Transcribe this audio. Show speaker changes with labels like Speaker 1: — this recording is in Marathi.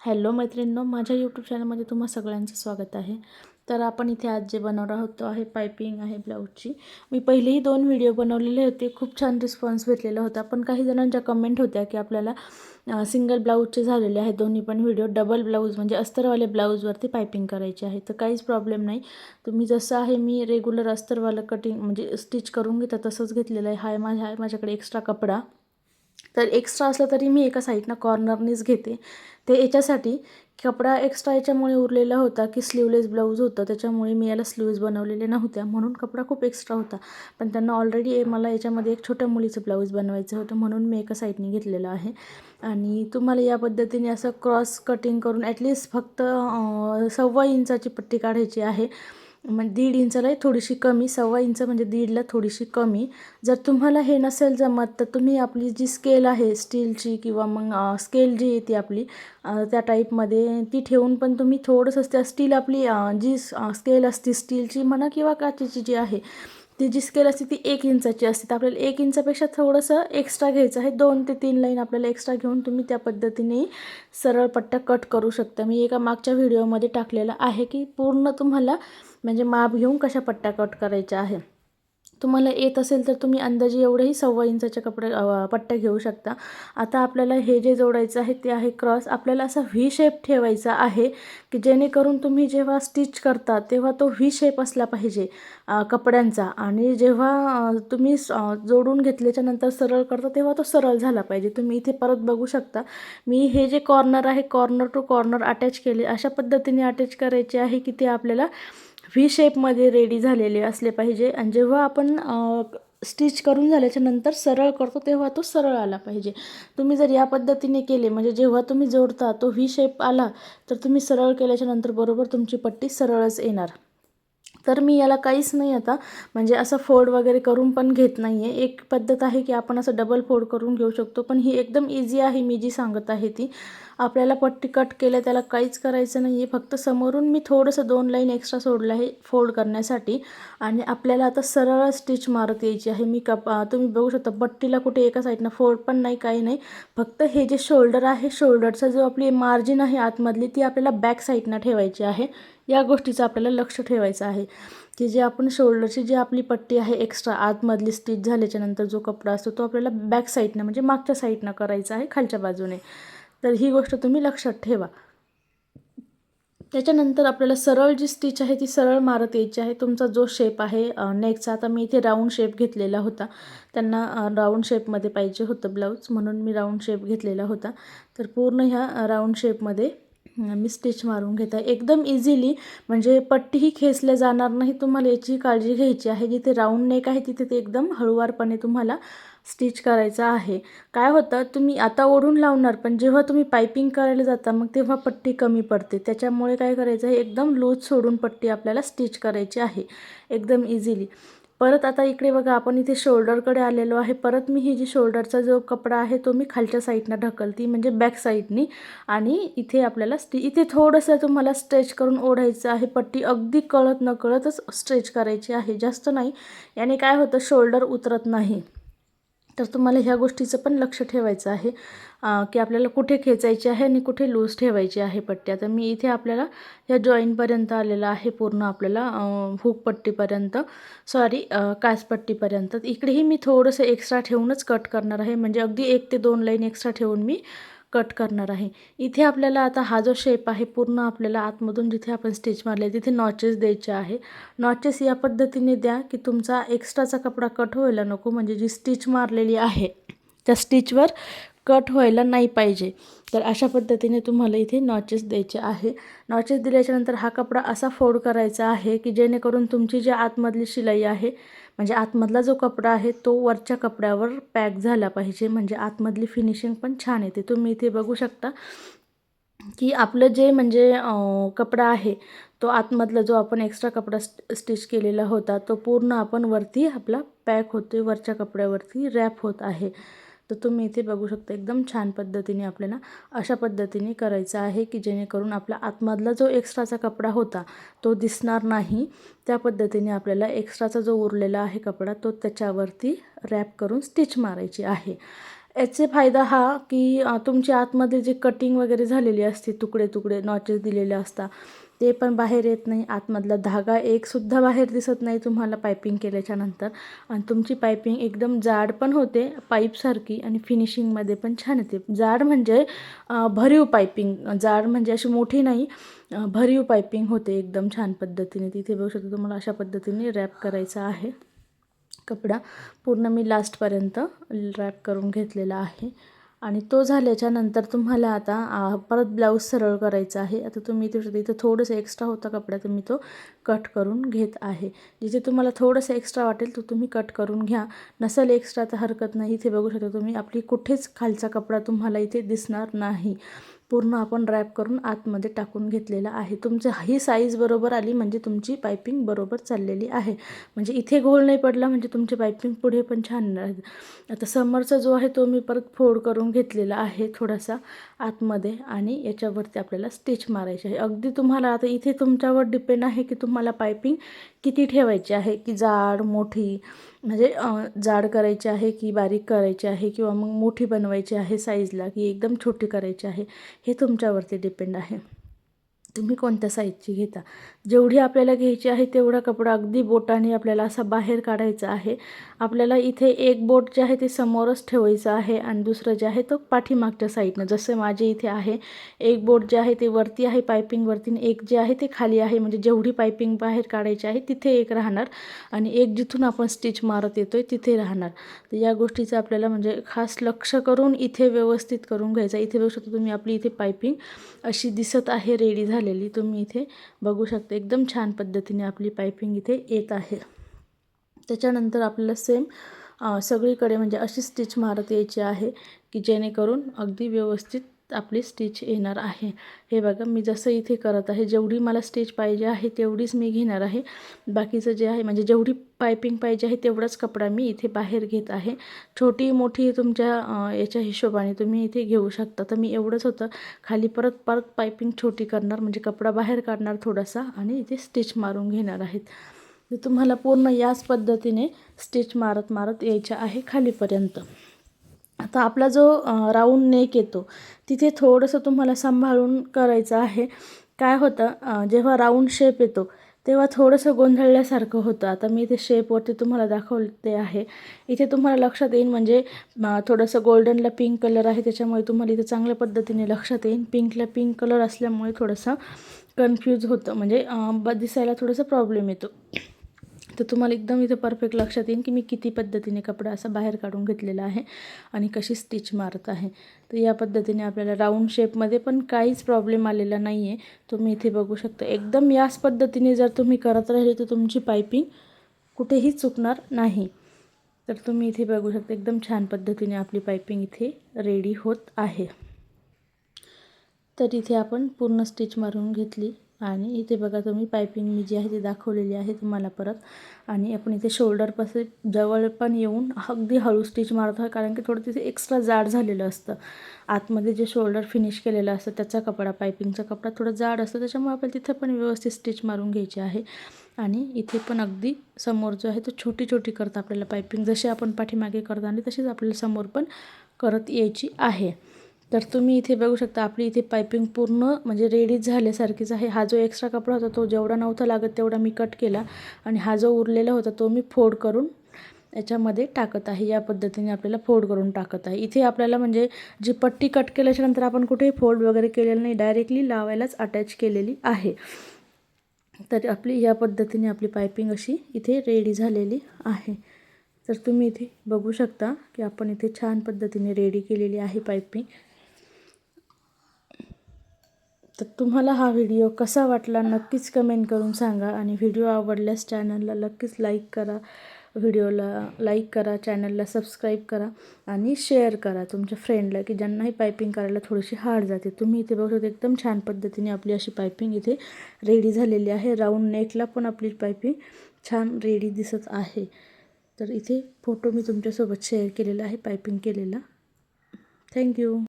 Speaker 1: हॅलो मैत्रिणींनो, माझ्या यूट्यूब चॅनलमध्ये तुम्हा सगळ्यांचं स्वागत आहे. तर आपण इथे आज जे बनवणार आहोत आहे पायपिंग आहे ब्लाऊजची. मी पहिलेही 2 व्हिडिओ बनवलेले होते, खूप छान रिस्पॉन्स भेटलेला होता. पण काही जणांच्या कमेंट होत्या की आपल्याला सिंगल ब्लाऊजचे झालेले आहेत दोन्ही पण व्हिडिओ. डबल ब्लाऊज म्हणजे अस्तरवाले ब्लाऊजवरती पायपिंग करायची आहे. तर काहीच प्रॉब्लेम नाही, तुम्ही जसं आहे मी रेग्युलर अस्तरवालं कटिंग म्हणजे स्टिच करून घेता तसंच घेतलेलं आहे. माझ्याकडे एक्स्ट्रा कपडा, तर एक्स्ट्रा असलं तरी मी एका साईडनं कॉर्नरनीच घेते. ते याच्यासाठी कपडा एक्स्ट्रा याच्यामुळे उरलेला होता की स्लीवलेस ब्लाऊज होतं, त्याच्यामुळे मी याला स्लीव्ज बनवलेले नव्हत्या, म्हणून कपडा खूप एक्स्ट्रा होता. पण त्यांना ऑलरेडी मला याच्यामध्ये एक छोट्या मुलीचं ब्लाऊज बनवायचं होतं, म्हणून मी एका साईडने घेतलेलं आहे. आणि तुम्हाला या पद्धतीने असं क्रॉस कटिंग करून ॲटलिस्ट फक्त 1.25 इंचाची पट्टी काढायची आहे. म्हणजे 1.5 इंचाला थोडीशी कमी, 1.25 इंच म्हणजे 1.5ला थोडीशी कमी. जर तुम्हाला हे नसेल जमत तर तुम्ही आपली जी स्केल आहे स्टीलची किंवा मग स्केल जी येते आपली त्या टाईपमध्ये ती ठेवून पण तुम्ही थोडंसं त्या स्टील आपली जी स्केल असते स्टीलची म्हणा किंवा काचेची जी आहे ती जी स्केल असते ती 1 इंचाची असते. तर आपल्याला 1 इंचापेक्षा थोडंसं एक्स्ट्रा घ्यायचं आहे. 2 ते 3 लाईन आपल्याला एक्स्ट्रा घेऊन तुम्ही त्या पद्धतीने सरळ पट्ट्या कट करू शकता. मी एका मागच्या व्हिडिओमध्ये टाकलेलं आहे की पूर्ण तुम्हाला म्हणजे माप घेऊन कशा पट्ट्या कट करायच्या आहे. तुम्हाला येत असेल तर तुम्ही अंदाजे एवढंही 1.25 इंचाचे पट्ट्या घेऊ शकता. आता आपल्याला हे जे जोडायचं आहे ते आहे क्रॉस. आपल्याला असा व्ही शेप ठेवायचा आहे की जेणेकरून तुम्ही जेव्हा स्टिच करता तेव्हा तो व्ही शेप असला पाहिजे कपड्यांचा. आणि जेव्हा तुम्ही जोडून घेतल्याच्यानंतर सरळ करता तेव्हा तो सरळ झाला पाहिजे. तुम्ही इथे परत बघू शकता, मी हे जे कॉर्नर आहे कॉर्नर टू कॉर्नर अटॅच केले. अशा पद्धतीने अटॅच करायचे आहे की ते आपल्याला व्ही शेपमध्ये रेडी झालेले असले पाहिजे. आणि जेव्हा आपण स्टिच करून झाल्याच्या नंतर सरळ करतो तेव्हा तो सरळ आला पाहिजे. तुम्ही जर या पद्धतीने केले म्हणजे जेव्हा तुम्ही जोडता तो व्ही शेप आला तर तुम्ही सरळ केल्याच्या नंतर बरोबर तुमची पट्टी सरळच येणार. तर मी याला काहीच नाही आता म्हणजे असं फोल्ड वगैरे करून पण घेत नाही आहे. एक पद्धत आहे की आपण असं डबल फोल्ड करून घेऊ शकतो, पण ही एकदम इझी आहे. मी जी सांगत आहे ती आपल्याला पट्टी कट केल्या त्याला काहीच करायचं नाही आहे. फक्त समोरून मी थोडंसं 2 लाईन एक्स्ट्रा सोडलं आहे फोल्ड करण्यासाठी. आणि आपल्याला आता सरळ स्टिच मारत यायची आहे. तुम्ही बघू शकता पट्टीला कुठे एका साईडनं फोल्ड पण नाही, काही नाही. फक्त हे जे शोल्डर आहे शोल्डरचा जो आपली मार्जिन आहे आतमधली ती आपल्याला बॅक साईडनं ठेवायची आहे. या गोष्टीचं आपल्याला लक्ष ठेवायचं आहे की जे आपण शोल्डरची जी आपली पट्टी आहे एक्स्ट्रा आतमधली स्टिच झाल्याच्या नंतर जो कपडा असतो तो आपल्याला बॅक साईडनं म्हणजे मागच्या साईडनं करायचा आहे खालच्या बाजूने. तर ही गोष्ट तुम्ही लक्षात ठेवा. त्याच्यानंतर आपल्याला सरळ जी स्टिच आहे ती सरळ मारत यायची आहे. तुमचा जो शेप आहे नेकचा, आता मी इथे राऊंड शेप घेतलेला होता, त्यांना राऊंड शेपमध्ये पाहिजे होतं ब्लाऊज म्हणून मी राऊंड शेप घेतलेला होता. तर पूर्ण ह्या राऊंड शेपमध्ये मी स्टिच मारून घेत आहे एकदम इझिली. म्हणजे पट्टीही खेचल्या जाणार नाही, तुम्हाला याची काळजी घ्यायची आहे. जिथे राऊंड नेक आहे तिथे ते एकदम हळूवारपणे तुम्हाला स्टिच करायचं आहे. काय होतं, तुम्ही आता ओढून लावणार पण जेव्हा तुम्ही पायपिंग करायला जाता मग तेव्हा पट्टी कमी पडते. त्याच्यामुळे काय करायचं आहे, एकदम लूज सोडून पट्टी आपल्याला स्टिच करायची आहे एकदम इझिली. परत आता इकडे बघा आपण इथे शोल्डरकडे आलेलो आहे. परत मी ही जी शोल्डरचा जो कपडा आहे तो मी खालच्या साईडनं ढकलती म्हणजे बॅक साईडनी. आणि इथे आपल्याला इथे थोडंसं तुम्हाला स्ट्रेच करून ओढायचं आहे. पट्टी अगदी कळत नकळतच स्ट्रेच करायची आहे, जास्त नाही. याने काय होतं, शोल्डर उतरत नाही. तर तुम्हाला ह्या गोष्टीचं पण लक्ष ठेवायचं आहे की आपल्याला कुठे खेचायची आहे आणि कुठे लूज ठेवायची आहे पट्टी. आता मी इथे आपल्याला ह्या जॉईनपर्यंत आलेलं आहे पूर्ण आपल्याला हुक पट्टीपर्यंत, सॉरी काचपट्टीपर्यंत. इकडेही मी थोडंसं एक्स्ट्रा ठेवूनच कट करणार आहे, म्हणजे अगदी 1 ते 2 लाईन एक्स्ट्रा ठेवून मी कट करणार आहे. इथे आपल्याला आता हा जो शेप आहे पूर्ण आपल्याला आतमधून जिथे आपण स्टिच मारले तिथे नॉचेस द्यायचे आहे. नॉचेस या पद्धतीने द्या की तुमचा एक्स्ट्राचा कपडा कट व्हायला नको, म्हणजे जी स्टिच मारलेली आहे त्या स्टिचवर कट व्हायला नाही पाहिजे. तर अशा पद्धतीने तुम्हाला इथे नॉचेस द्यायचे आहे. नॉचेस दिल्याच्यानंतर हा कपडा असा फोल्ड करायचा आहे की जेणेकरून तुमची जी आतमधली शिलाई आहे म्हणजे आतमधला जो कपडा आहे तो वरच्या कपड्यावर पॅक झाला पाहिजे, म्हणजे आतमधली फिनिशिंग पण छान येते. तुम्ही इथे बघू शकता की आपलं जे म्हणजे कपडा आहे तो आतमधला जो आपण एक्स्ट्रा कपडा स्टिच केलेला होता तो पूर्ण आपण वरती आपला पॅक होतो, वरच्या कपड्यावरती रॅप होत आहे. तर तुम्ही इथे बघू शकता एकदम छान पद्धतीने आपल्याला अशा पद्धतीने करायचं आहे की जेणेकरून आपला आतमधला जो एक्स्ट्राचा कपडा होता तो दिसणार नाही. त्या पद्धतीने आपल्याला एक्स्ट्राचा जो उरलेला आहे कपडा तो त्याच्यावरती रॅप करून स्टिच मारायची आहे. याचे फायदा हा की तुमच्या आतमध्ये जे कटिंग वगैरे झालेली असते, तुकडे तुकडे नॉचेस दिलेले असतात, ते पण बाहेर येत नाही. आतमधला धागा एकसुद्धा बाहेर दिसत नाही तुम्हाला पायपिंग केल्याच्यानंतर. आणि तुमची पायपिंग एकदम जाड पण होते पाईपसारखी आणि फिनिशिंगमध्ये पण छान येते. जाड म्हणजे भरीव पायपिंग, जाड म्हणजे अशी मोठी नाही, भरीव पायपिंग होते एकदम छान पद्धतीने. तिथे बघू शकता तुम्हाला अशा पद्धतीने रॅप करायचा आहे कपडा. पूर्ण मी लास्टपर्यंत रॅप करून घेतलेला आहे. आणि तो झाल्याच्या नंतर तुम्हाला आता परत ब्लाऊज सरळ करायचा आहे. आता तुम्ही इथं थोडंसं एक्स्ट्रा होता कपडा, तर मी तो कट करून घेत आहे. जिथे तुम्हाला थोडंसं एक्स्ट्रा वाटेल तो तुम्ही कट करून घ्या. नसेल एक्स्ट्रा तर हरकत नाही. इथे बघू शकता तुम्ही आपली कुठेच खालचा कपडा तुम्हाला इथे दिसणार नाही. पूर्ण आपण रॅप करून आतमध्ये टाकून घेतलेला आहे. तुमचं ही साईज बरोबर आली म्हणजे तुमची पायपिंग बरोबर चाललेली आहे. म्हणजे इथे घोळ नाही पडला म्हणजे तुमची पायपिंग पुढे पण छान राहील. आता समोरचा जो आहे तो मी परत फोल्ड करून घेतलेला आहे थोडासा आतमध्ये, आणि याच्यावरती आपल्याला स्टिच मारायची आहे. अगदी तुम्हाला आता इथे तुमच्यावर डिपेंड आहे की तुम्हाला पायपिंग किती ठेवायची आहे, की जाड मोठी, म्हणजे जाड करायची आहे की बारीक करायची आहे, किंवा मग मोठी बनवायची आहे साईजला की एकदम छोटी करायची आहे, हे तुमच्यावरती डिपेंड आहे. तुम्ही कोणत्या साईजची घेता. जेवढी आपल्याला घ्यायची आहे तेवढा कपडा अगदी बोटाने आपल्याला असा बाहेर काढायचा आहे. आपल्याला इथे एक बोट जे आहे ते समोरच ठेवायचं आहे आणि दुसरं जे आहे तो पाठीमागच्या साईडनं, जसं माझे इथे आहे एक बोट जे आहे ते वरती आहे पायपिंगवरती, एक जे आहे ते खाली आहे. म्हणजे जेवढी पायपिंग बाहेर काढायची आहे तिथे एक राहणार आणि एक जिथून आपण स्टिच मारत येतोय तिथे राहणार. तर या गोष्टीचं आपल्याला म्हणजे खास लक्ष करून इथे व्यवस्थित करून घ्यायचं. इथे बघू शकता तुम्ही आपली इथे पायपिंग अशी दिसत आहे रेडी झालेली. तुम्ही इथे बघू शकता एकदम छान पद्धतीने आपली पायपिंग इथे येत आहे. त्याच्यानंतर आपल्याला सेम सगळीकडे म्हणजे अशी स्टिच मारत यायची आहे की जेणेकरून अगदी व्यवस्थित आपली स्टिच येणार आहे. हे बघा मी जसं इथे करत आहे, जेवढी मला स्टिच पाहिजे आहे तेवढीच मी घेणार आहे. बाकीचं जे आहे म्हणजे जेवढी पायपिंग पाहिजे आहे तेवढाच कपडा मी इथे बाहेर घेत आहे. छोटी मोठी तुमच्या याच्या हिशोबाने तुम्ही इथे घेऊ शकता. तर मी एवढंच होतं, खाली परत परत पायपिंग छोटी करणार म्हणजे कपडा बाहेर काढणार थोडासा आणि इथे स्टिच मारून घेणार आहेत. तर तुम्हाला पूर्ण याच पद्धतीने स्टिच मारत मारत यायच्या आहे खालीपर्यंत. आता आपला जो राऊंड नेक येतो तिथे थोडंसं तुम्हाला सांभाळून करायचं आहे. काय होतं जेव्हा राऊंड शेप येतो तेव्हा थोडंसं गोंधळल्यासारखं होतं. आता मी इथे शेपवरती तुम्हाला दाखवते आहे. इथे तुम्हाला लक्षात येईल म्हणजे थोडंसं गोल्डनला पिंक कलर आहे त्याच्यामुळे तुम्हाला इथे चांगल्या पद्धतीने लक्षात येईल. पिंकला पिंक कलर असल्यामुळे थोडंसं कन्फ्यूज होतं, म्हणजे दिसायला थोडंसं प्रॉब्लेम येतो. तर तुम्हाला एकदम इथे परफेक्ट लक्षात येईल की मी किती पद्धतीने कपडा असा बाहेर काढून घेतलेला आहे आणि कशी स्टिच मारत आहे. तर या पद्धतीने आपल्याला राऊंड शेपमध्ये पण काहीच प्रॉब्लेम आलेला नाही आहे. तुम्ही इथे बघू शकता एकदम याच पद्धतीने जर तुम्ही करत राहिले तर तुमची पायपिंग कुठेही चुकणार नाही. तर तुम्ही इथे बघू शकता एकदम छान पद्धतीने आपली पायपिंग इथे रेडी होत आहे. तर इथे आपण पूर्ण स्टिच मारून घेतली आणि इथे बघा तुम्ही पायपिंग मी जी आहे ती दाखवलेली आहे तुम्हाला परत. आणि आपण इथे शोल्डरपासून जवळ पण येऊन अगदी हळू स्टिच मारत आहे, कारण की थोडं तिथे एक्स्ट्रा जाड झालेलं असतं. आतमध्ये जे शोल्डर फिनिश केलेलं असतं त्याचा कपडा, पायपिंगचा कपडा थोडं जाड असतं, त्याच्यामुळे आपल्याला तिथे पण व्यवस्थित स्टिच मारून घ्यायची आहे. आणि इथे पण अगदी समोर जो आहे तो छोटी छोटी करता आपल्याला पायपिंग जशी आपण पाठीमागे करतो आणि तशीच आपल्याला समोर पण करत यायची आहे. तर तुम्ही इथे बघू शकता आपली इथे पायपिंग पूर्ण म्हणजे रेडीच झाल्यासारखीच आहे. हा जो एक्स्ट्रा कपडा होता तो जेवढा नव्हता लागत तेवढा मी कट केला आणि हा जो उरलेला होता तो मी फोल्ड करून याच्यामध्ये टाकत आहे. या पद्धतीने आपल्याला फोल्ड करून टाकत आहे. इथे आपल्याला म्हणजे जी पट्टी कट केल्याच्यानंतर आपण कुठेही फोल्ड वगैरे केलेलं नाही, डायरेक्टली लावायलाच अटॅच केलेली आहे. तर आपली या पद्धतीने आपली पायपिंग अशी इथे रेडी झालेली आहे. तर तुम्ही इथे बघू शकता की आपण इथे छान पद्धतीने रेडी केलेली आहे पायपिंग. तर तुम्हाला हा व्हिडिओ कसा वाटला नक्कीच कमेंट करून सांगा आणि व्हिडिओ आवडल्यास चॅनलला नक्कीच लाईक करा. व्हिडिओला लाईक करा, चॅनलला सबस्क्राईब करा आणि शेअर करा तुमच्या फ्रेंडला की ज्यांनाही पायपिंग करायला थोडीशी हार्ड जाते. तुम्ही इथे बघू शकता एकदम छान पद्धतीने आपली अशी पायपिंग इथे रेडी झालेली आहे. राऊंड नेकला पण आपली पायपिंग छान रेडी दिसत आहे. तर इथे फोटो मी तुमच्यासोबत शेअर केलेला आहे पायपिंग केलेला. थँक्यू.